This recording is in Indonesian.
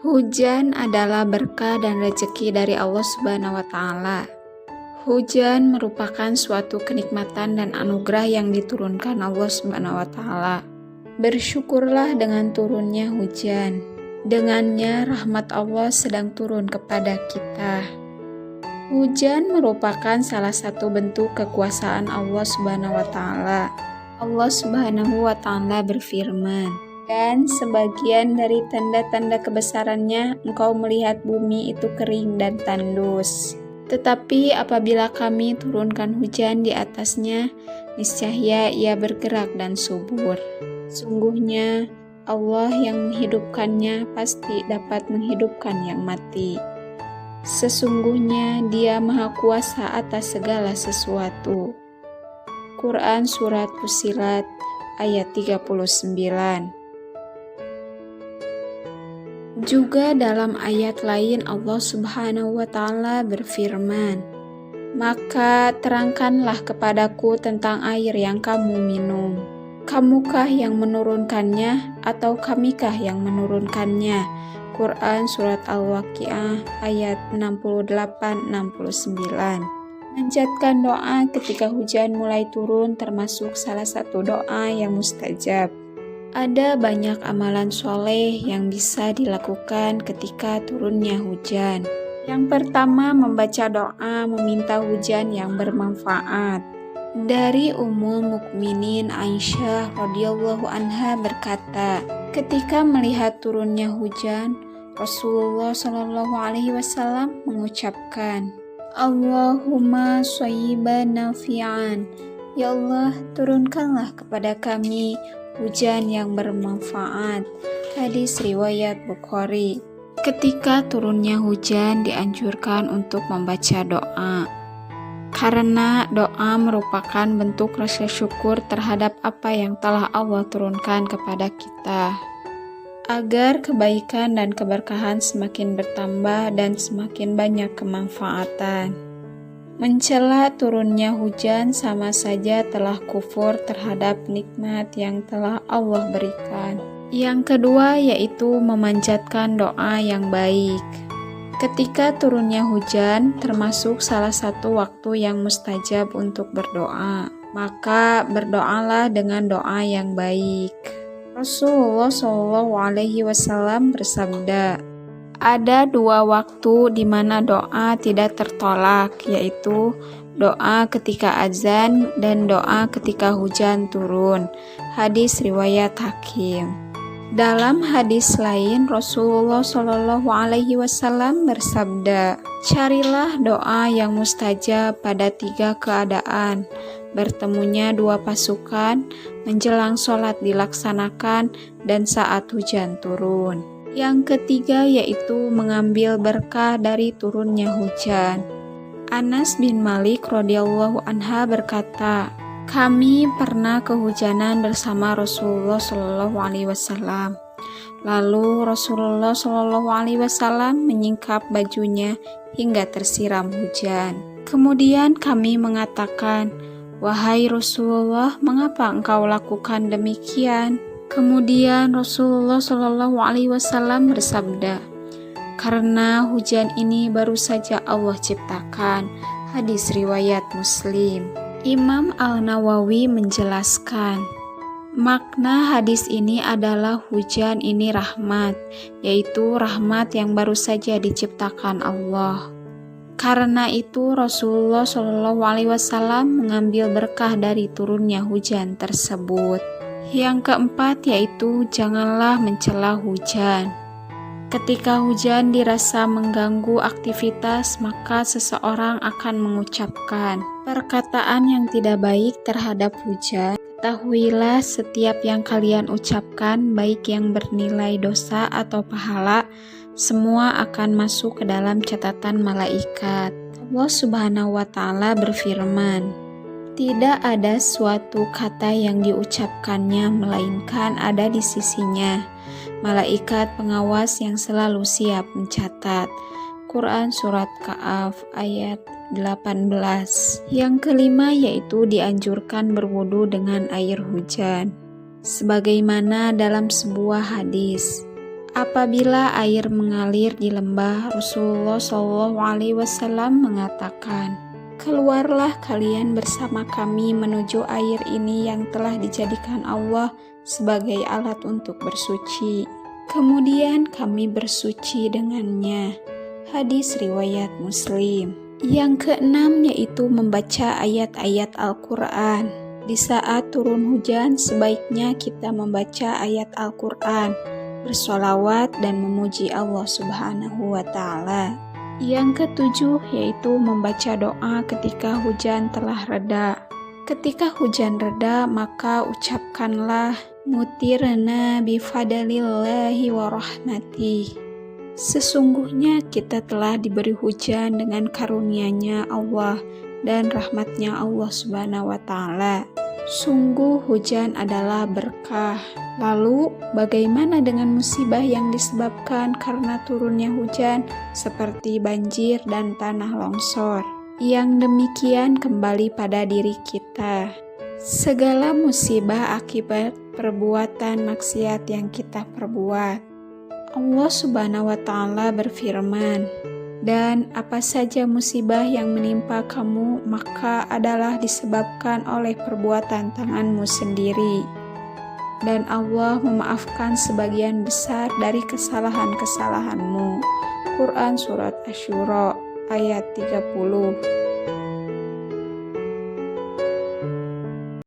Hujan adalah berkah dan rezeki dari Allah Subhanahu wa Ta'ala. Hujan merupakan suatu kenikmatan dan anugerah yang diturunkan Allah Subhanahu wa Ta'ala. Bersyukurlah dengan turunnya hujan. Dengannya rahmat Allah sedang turun kepada kita. Hujan merupakan salah satu bentuk kekuasaan Allah Subhanahu wa Ta'ala. Allah Subhanahu wa Ta'ala berfirman, "Dan sebagian dari tanda-tanda kebesarannya engkau melihat bumi itu kering dan tandus. Tetapi apabila kami turunkan hujan di atasnya, niscaya ia bergerak dan subur. Sungguhnya Allah yang menghidupkannya pasti dapat menghidupkan yang mati. Sesungguhnya Dia Maha Kuasa atas segala sesuatu." Quran Surat Fussilat ayat 39. Juga dalam ayat lain Allah Subhanahu wa Ta'ala berfirman, "Maka terangkanlah kepadaku tentang air yang kamu minum. Kamukah yang menurunkannya atau kamikah yang menurunkannya?" Quran Surat Al-Waqiah ayat 68-69. Menjadikan doa ketika hujan mulai turun termasuk salah satu doa yang mustajab. Ada banyak amalan soleh yang bisa dilakukan ketika turunnya hujan. Yang pertama, membaca doa meminta hujan yang bermanfaat. Dari Ummul Mukminin Aisyah radhiyallahu anha berkata, ketika melihat turunnya hujan, Rasulullah Shallallahu alaihi wasallam mengucapkan, "Allahumma shayyiban nafi'an." Ya Allah, turunkanlah kepada kami hujan yang bermanfaat. Hadis riwayat Bukhari. Ketika turunnya hujan dianjurkan untuk membaca doa. Karena doa merupakan bentuk rasa syukur terhadap apa yang telah Allah turunkan kepada kita. Agar kebaikan dan keberkahan semakin bertambah dan semakin banyak kemanfaatan. Mencela turunnya hujan sama saja telah kufur terhadap nikmat yang telah Allah berikan. Yang kedua yaitu memanjatkan doa yang baik. Ketika turunnya hujan termasuk salah satu waktu yang mustajab untuk berdoa. Maka berdoalah dengan doa yang baik. Rasulullah Shallallahu alaihi wasallam bersabda, ada dua waktu di mana doa tidak tertolak, yaitu doa ketika azan dan doa ketika hujan turun. Hadis riwayat Hakim. Dalam hadis lain, Rasulullah Shallallahu alaihi wasallam bersabda, carilah doa yang mustajab pada 3 keadaan: bertemunya 2 pasukan, menjelang sholat dilaksanakan, dan saat hujan turun. Yang ketiga yaitu mengambil berkah dari turunnya hujan. Anas bin Malik radhiyallahu anha berkata, kami pernah kehujanan bersama Rasulullah Shallallahu alaihi wasallam. Lalu Rasulullah Shallallahu alaihi wasallam menyingkap bajunya hingga tersiram hujan. Kemudian kami mengatakan, wahai Rasulullah, mengapa engkau lakukan demikian? Kemudian Rasulullah Shallallahu alaihi wasallam bersabda, karena hujan ini baru saja Allah ciptakan. Hadis riwayat Muslim. Imam Al-Nawawi menjelaskan, makna hadis ini adalah hujan ini rahmat, yaitu rahmat yang baru saja diciptakan Allah. Karena itu Rasulullah Shallallahu alaihi wasallam mengambil berkah dari turunnya hujan tersebut. Yang keempat yaitu janganlah mencela hujan. Ketika hujan dirasa mengganggu aktivitas, maka seseorang akan mengucapkan perkataan yang tidak baik terhadap hujan. Ketahuilah setiap yang kalian ucapkan, baik yang bernilai dosa atau pahala, semua akan masuk ke dalam catatan malaikat. Allah Subhanahu wa Ta'ala berfirman, tidak ada suatu kata yang diucapkannya melainkan ada di sisinya malaikat pengawas yang selalu siap mencatat. Quran Surat Ka'af ayat 18. Yang kelima yaitu dianjurkan berwudu dengan air hujan. Sebagaimana dalam sebuah hadis, Apabila air mengalir di lembah, Rasulullah SAW mengatakan, "Keluarlah kalian bersama kami menuju air ini yang telah dijadikan Allah sebagai alat untuk bersuci. Kemudian kami bersuci dengannya." Hadis riwayat Muslim. Yang keenam yaitu membaca ayat-ayat Al-Quran. Di saat turun hujan, sebaiknya kita membaca ayat Al-Quran, bersolawat dan memuji Allah Subhanahu wa Ta'ala. Yang ketujuh yaitu membaca doa ketika hujan telah reda. Ketika hujan reda, maka ucapkanlah mutirna bifadlillahi wa rahmatih. Sesungguhnya kita telah diberi hujan dengan karunia-Nya Allah dan rahmatnya Allah Subhanahu wa Ta'ala. Sungguh hujan adalah berkah. Lalu, bagaimana dengan musibah yang disebabkan karena turunnya hujan seperti banjir dan tanah longsor? Yang demikian kembali pada diri kita. Segala musibah akibat perbuatan maksiat yang kita perbuat. Allah Subhanahu wa Ta'ala berfirman, "Dan apa saja musibah yang menimpa kamu, maka adalah disebabkan oleh perbuatan tanganmu sendiri. Dan Allah memaafkan sebagian besar dari kesalahan-kesalahanmu." Quran Surat Asy-Syura ayat 30.